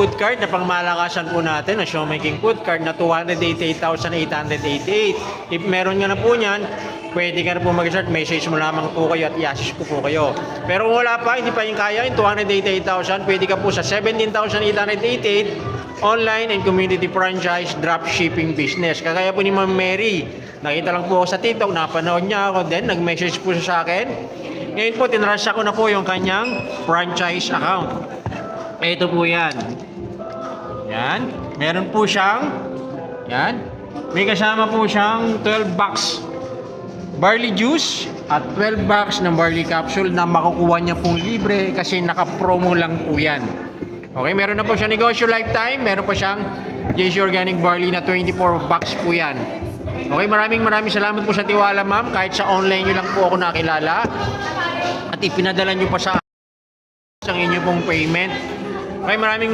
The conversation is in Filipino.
Food card na pangmalakasan po natin, na Showmaking food card na 288,888. If meron nga na po niyan, pwede ka na po mag-start, message mo lamang po kayo at i-assist ko po kayo. Pero kung wala pa, hindi pa yung kaya, yung 288,000, pwede ka po sa 17,888 online and community franchise dropshipping business. Kagaya po ni Ma'am Mary, nakita lang po ako sa TikTok, napanood niya ako, then nag-message po siya sa akin. Ngayon po, tinrasya ko na po yung kanyang franchise account. Ito po yan. Yan. Meron po siyang, yan. May kasama po siyang 12 box barley juice at 12 box ng barley capsule na makukuha niya pong libre kasi naka-promo lang po yan. Okay, meron na po siyang negosyo lifetime. Meron po siyang JC Organic Barley na 24 box po yan. Okay, maraming salamat po sa tiwala, ma'am. Kahit sa online nyo lang po ako nakilala at ipinadala nyo pa sa inyo pong payment. Okay, maraming